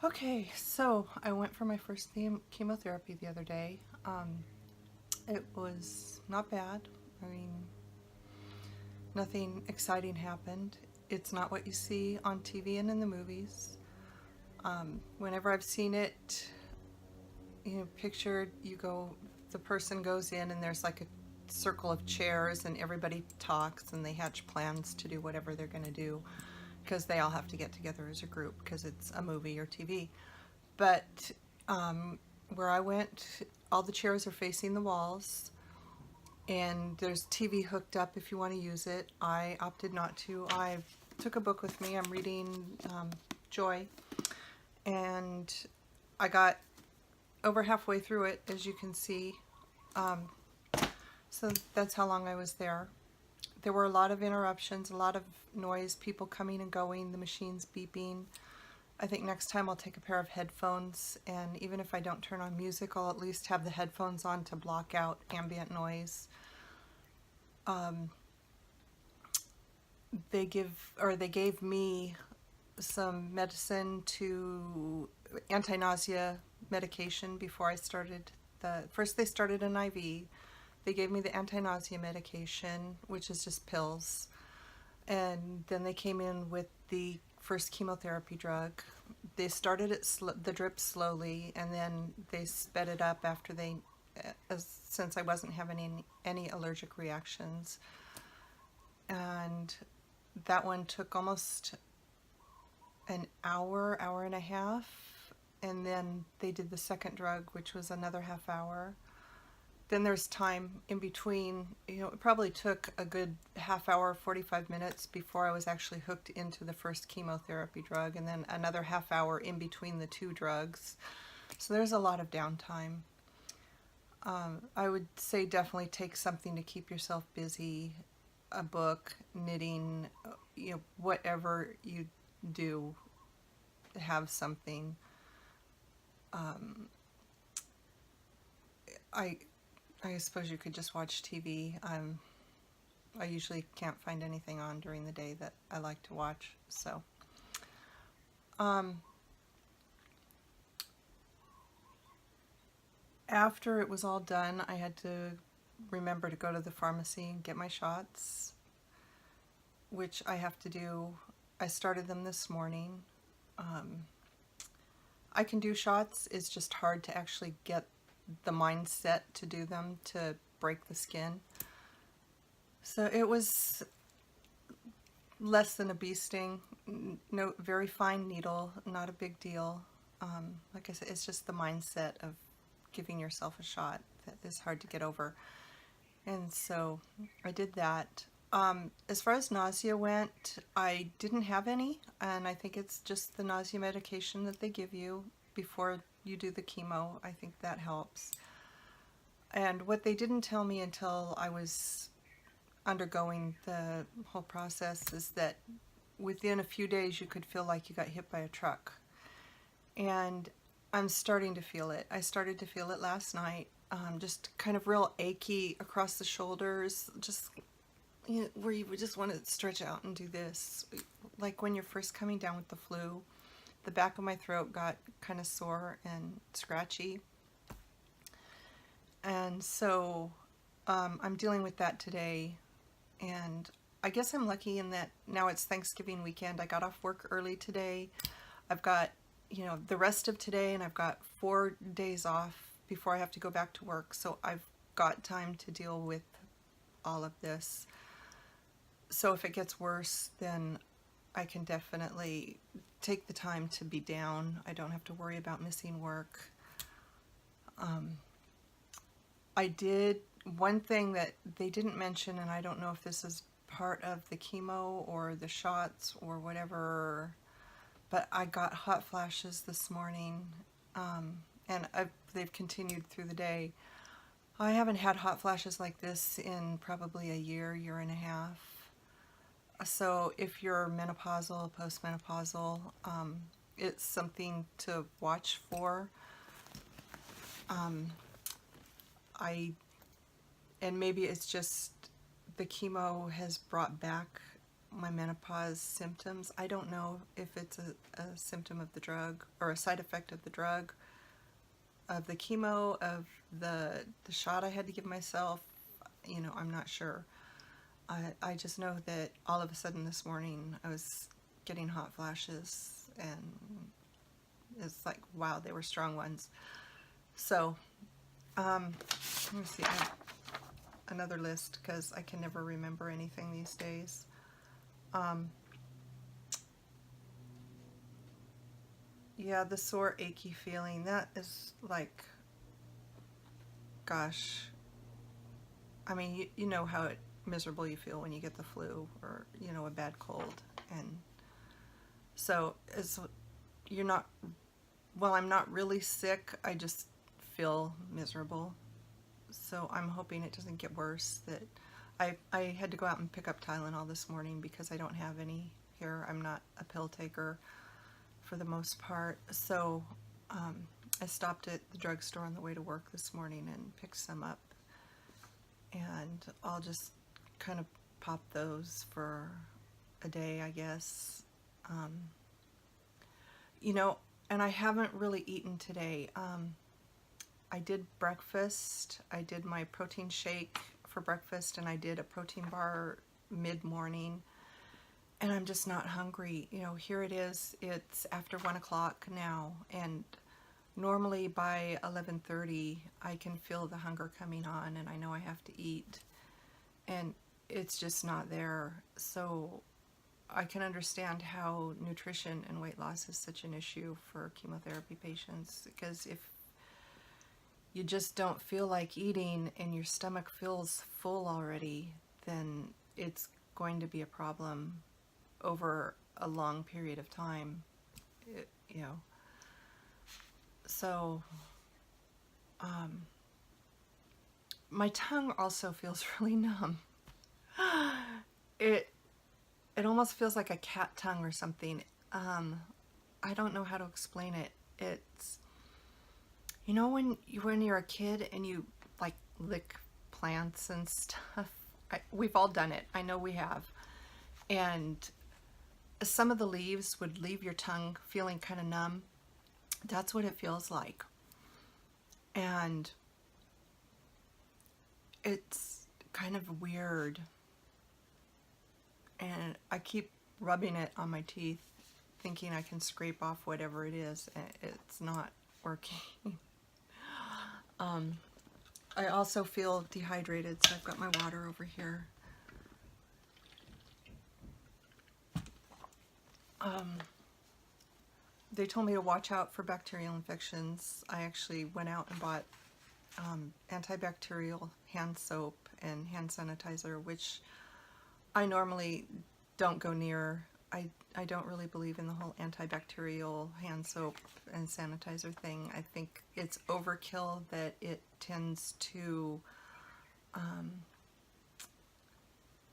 Okay, so I went for my first chemotherapy the other day. It was not bad. I mean, nothing exciting happened. It's not what you see on TV and in the movies. Whenever I've seen it, pictured, the person goes in and there's like a circle of chairs and everybody talks and they hatch plans to do whatever they're going to do because they all have to get together as a group because it's a movie or TV. But where I went, all the chairs are facing the walls, and there's TV hooked up if you want to use it. I opted not to. I took a book with me. I'm reading Joy, and I got over halfway through it, as you can see. Um, so that's how long I was there. There were a lot of interruptions, a lot of noise, people coming and going, the machines beeping. I think next time I'll take a pair of headphones, and even if I don't turn on music, I'll at least have the headphones on to block out ambient noise. They gave me some medicine to anti-nausea medication before I started first they started an IV. They gave me the anti-nausea medication, which is just pills. And then they came in with the first chemotherapy drug. They started the drip slowly, and then they sped it up after since I wasn't having any allergic reactions. And that one took almost an hour and a half. And then they did the second drug, which was another half hour. Then there's time in between. It probably took a good half hour, 45 minutes before I was actually hooked into the first chemotherapy drug, and then another half hour in between the two drugs. So there's a lot of downtime. I would say definitely take something to keep yourself busy, a book, knitting, whatever you do, have something. I I suppose you could just watch TV. I usually can't find anything on during the day that I like to watch. So, after it was all done, I had to remember to go to the pharmacy and get my shots, which I have to do. I started them this morning. I can do shots. It's just hard to actually get the mindset to do them to break the skin. So it was less than a bee sting. No, very fine needle, not a big deal. Like I said, it's just the mindset of giving yourself a shot that is hard to get over. And so I did that. As far as nausea went, I didn't have any, and I think it's just the nausea medication that they give you before you do the chemo. I think that helps. And what they didn't tell me until I was undergoing the whole process is that within a few days you could feel like you got hit by a truck. And I'm starting to feel it. I started to feel it last night, just kind of real achy across the shoulders, just where you would just want to stretch out and do this. Like when you're first coming down with the flu, the back of my throat got kind of sore and scratchy. And so I'm dealing with that today. And I guess I'm lucky in that now it's Thanksgiving weekend. I got off work early today. I've got, the rest of today, and I've got 4 days off before I have to go back to work. So I've got time to deal with all of this. So if it gets worse, then I can definitely take the time to be down. I don't have to worry about missing work. I did one thing that they didn't mention, and I don't know if this is part of the chemo or the shots or whatever, but I got hot flashes this morning, and they've continued through the day. I haven't had hot flashes like this in probably a year and a half. So if you're menopausal, postmenopausal, it's something to watch for. And maybe it's just the chemo has brought back my menopause symptoms. I don't know if it's a symptom of the drug or a side effect of the drug, of the chemo, of the shot I had to give myself. You know, I'm not sure. I just know that all of a sudden this morning I was getting hot flashes, and it's like, wow, they were strong ones. So, let me see, I have another list because I can never remember anything these days. Yeah, the sore, achy feeling, that is like, gosh, I mean, you know how miserable you feel when you get the flu or, you know, a bad cold. And so you're not, well, I'm not really sick, I just feel miserable. So I'm hoping it doesn't get worse. That I had to go out and pick up Tylenol this morning because I don't have any here. I'm not a pill taker for the most part. So I stopped at the drugstore on the way to work this morning and picked some up. And I'll just kind of pop those for a day, I guess. You know, and I haven't really eaten today. I did breakfast. I did my protein shake for breakfast, and I did a protein bar mid-morning, and I'm just not hungry. You know, here it is. It's after 1 o'clock now, and normally by 11:30 I can feel the hunger coming on, and I know I have to eat, and it's just not there. So I can understand how nutrition and weight loss is such an issue for chemotherapy patients, because if you just don't feel like eating and your stomach feels full already, then it's going to be a problem over a long period of time, you know. So my tongue also feels really numb. It almost feels like a cat tongue or something. I don't know how to explain it. It's, you know, when you're a kid and you like lick plants and stuff. We've all done it. I know we have. And some of the leaves would leave your tongue feeling kind of numb. That's what it feels like. And it's kind of weird. And I keep rubbing it on my teeth, thinking I can scrape off whatever it is, and it's not working. I also feel dehydrated, so I've got my water over here. They told me to watch out for bacterial infections. I actually went out and bought antibacterial hand soap and hand sanitizer, which I normally don't go near. I don't really believe in the whole antibacterial hand soap and sanitizer thing. I think it's overkill, that it tends to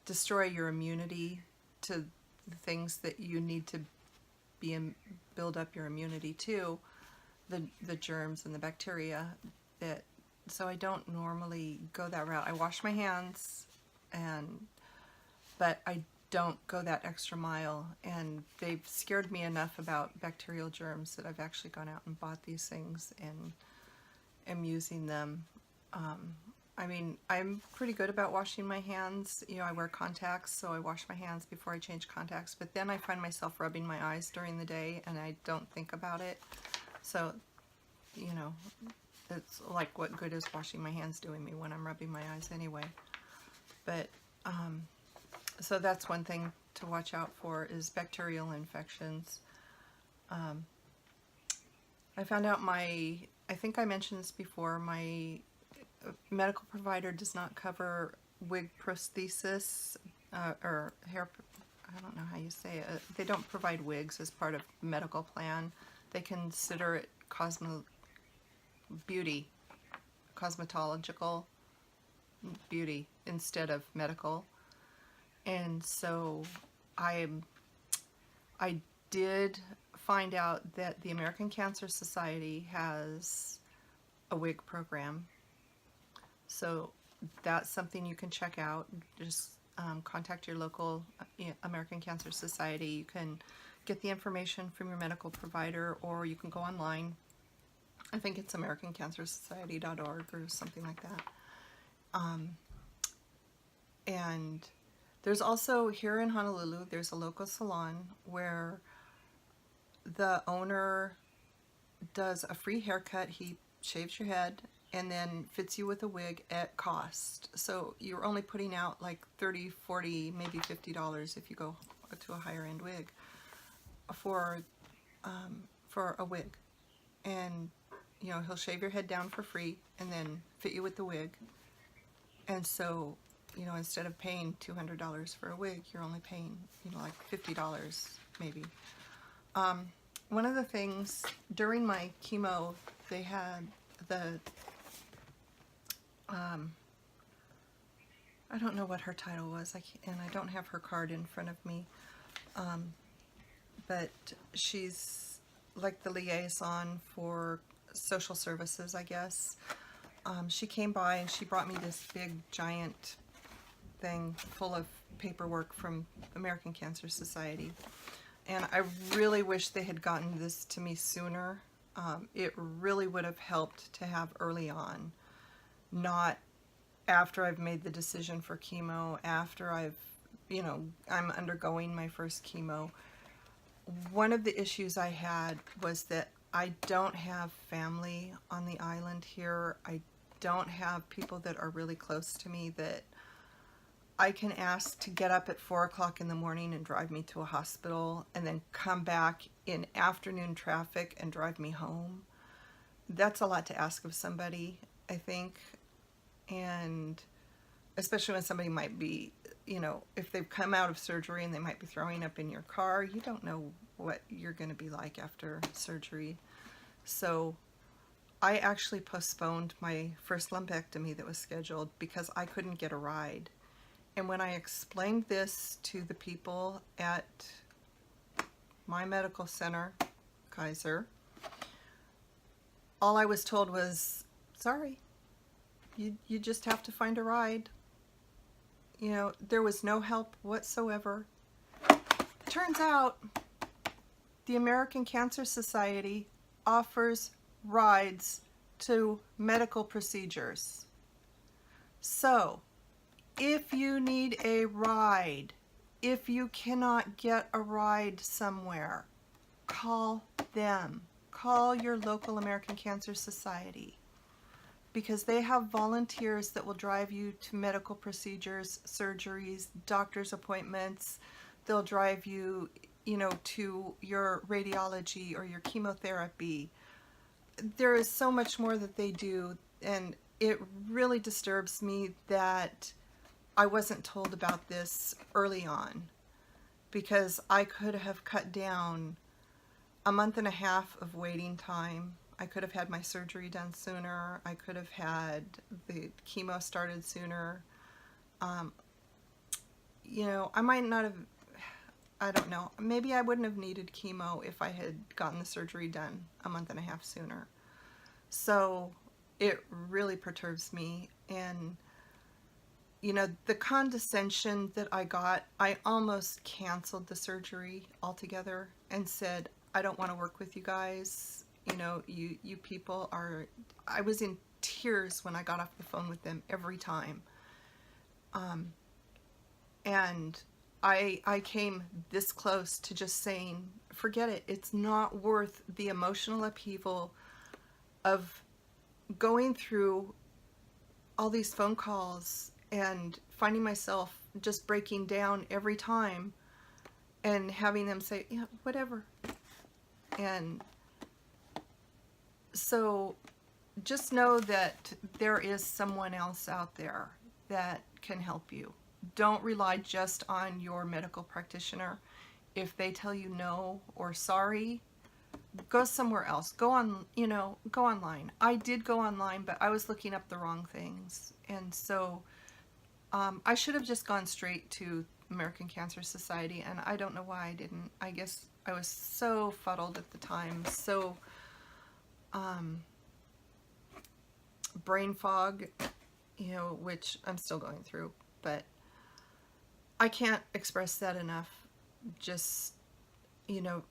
destroy your immunity to the things that you need to build up your immunity to, the germs and the bacteria. So I don't normally go that route. I wash my hands, but I don't go that extra mile, and they've scared me enough about bacterial germs that I've actually gone out and bought these things and am using them. I mean, I'm pretty good about washing my hands. You know, I wear contacts, so I wash my hands before I change contacts, but then I find myself rubbing my eyes during the day, and I don't think about it. So, you know, it's like, what good is washing my hands doing me when I'm rubbing my eyes anyway? But, so that's one thing to watch out for, is bacterial infections. I found out I think I mentioned this before, my medical provider does not cover wig prosthesis, or hair, I don't know how you say it. They don't provide wigs as part of the medical plan. They consider it cosmetological beauty instead of medical. And so I did find out that the American Cancer Society has a wig program. So that's something you can check out. Just contact your local American Cancer Society. You can get the information from your medical provider, or you can go online. I think it's AmericanCancerSociety.org or something like that. And there's also, here in Honolulu, there's a local salon where the owner does a free haircut. He shaves your head and then fits you with a wig at cost. So you're only putting out like $30, $40, maybe $50 if you go to a higher end wig for a wig. And you know, he'll shave your head down for free and then fit you with the wig. And so, you know, instead of paying $200 for a wig, you're only paying, you know, like $50 maybe. One of the things during my chemo, they had the, I don't know what her title was, and I don't have her card in front of me, but she's like the liaison for social services, I guess. She came by and she brought me this big giant thing full of paperwork from American Cancer Society, and I really wish they had gotten this to me sooner. It really would have helped to have early on, not after I've made the decision for chemo, after I've, you know, I'm undergoing my first chemo. One of the issues I had was that I don't have family on the island here. I don't have people that are really close to me that I can ask to get up at 4 o'clock in the morning and drive me to a hospital and then come back in afternoon traffic and drive me home. That's a lot to ask of somebody, I think. And especially when somebody might be, you know, if they've come out of surgery and they might be throwing up in your car, you don't know what you're going to be like after surgery. So I actually postponed my first lumpectomy that was scheduled because I couldn't get a ride. And when I explained this to the people at my medical center, Kaiser, all I was told was, sorry, you just have to find a ride. You know, there was no help whatsoever. Turns out the American Cancer Society offers rides to medical procedures. So, if you need a ride, if you cannot get a ride somewhere, call them. Call your local American Cancer Society, because they have volunteers that will drive you to medical procedures, surgeries, doctor's appointments. They'll drive you, you know, to your radiology or your chemotherapy. There is so much more that they do, and it really disturbs me that I wasn't told about this early on, because I could have cut down a month and a half of waiting time. I could have had my surgery done sooner. I could have had the chemo started sooner. You know, I might not have, I don't know, maybe I wouldn't have needed chemo if I had gotten the surgery done a month and a half sooner. So it really perturbs me. And you know, the condescension that I got, I almost canceled the surgery altogether and said, I don't want to work with you guys. You know, you people are, I was in tears when I got off the phone with them every time. And I came this close to just saying, forget it. It's not worth the emotional upheaval of going through all these phone calls and finding myself just breaking down every time and having them say, yeah, whatever. And so just know that there is someone else out there that can help you. Don't rely just on your medical practitioner. If they tell you no or sorry, go somewhere else. Go on, you know, go online. I did go online, but I was looking up the wrong things. And so I should have just gone straight to American Cancer Society, and I don't know why I didn't. I guess I was so fuddled at the time, so brain fog, you know, which I'm still going through. But I can't express that enough. Just, you know,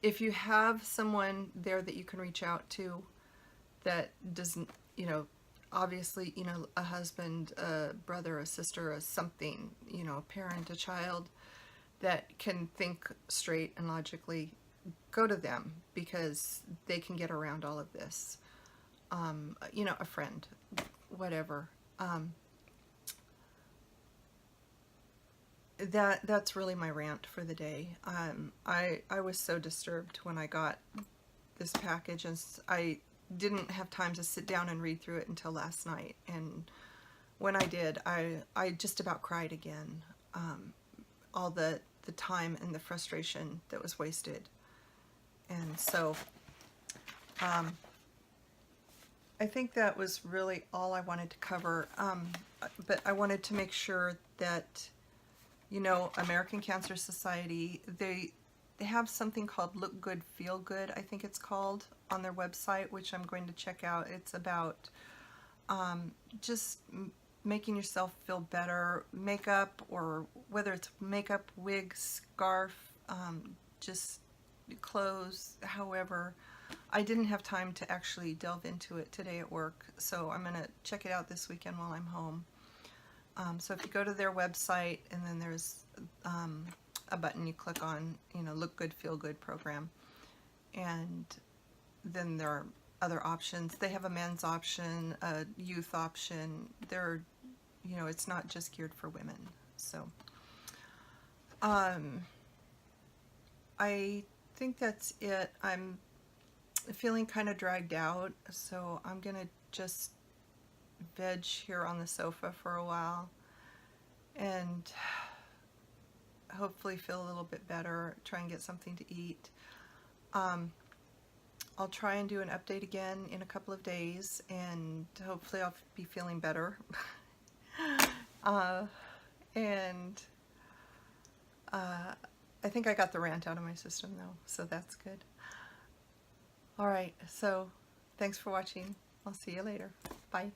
if you have someone there that you can reach out to that doesn't, you know, obviously, you know, a husband, a brother, a sister, a something, you know, a parent, a child that can think straight and logically, go to them, because they can get around all of this. You know, a friend, whatever. That's really my rant for the day. I was so disturbed when I got this package, and I didn't have time to sit down and read through it until last night. And when I did, I just about cried again. All the time and the frustration that was wasted. And so I think that was really all I wanted to cover. But I wanted to make sure that, you know, American Cancer Society, they have something called Look Good, Feel Good, I think it's called, on their website, which I'm going to check out. It's about just making yourself feel better. Makeup, or whether it's makeup, wigs, scarf, just clothes, however. I didn't have time to actually delve into it today at work, so I'm going to check it out this weekend while I'm home. So if you go to their website, and then there's a button you click on, you know, Look Good, Feel Good program, and then there are other options. They have a men's option, a youth option. They're, you know, it's not just geared for women. So I think that's it. I'm feeling kind of dragged out, so I'm gonna just veg here on the sofa for a while and hopefully feel a little bit better, try and get something to eat. I'll try and do an update again in a couple of days, and hopefully I'll be feeling better. I think I got the rant out of my system though, so that's good. Alright, so thanks for watching. I'll see you later. Bye.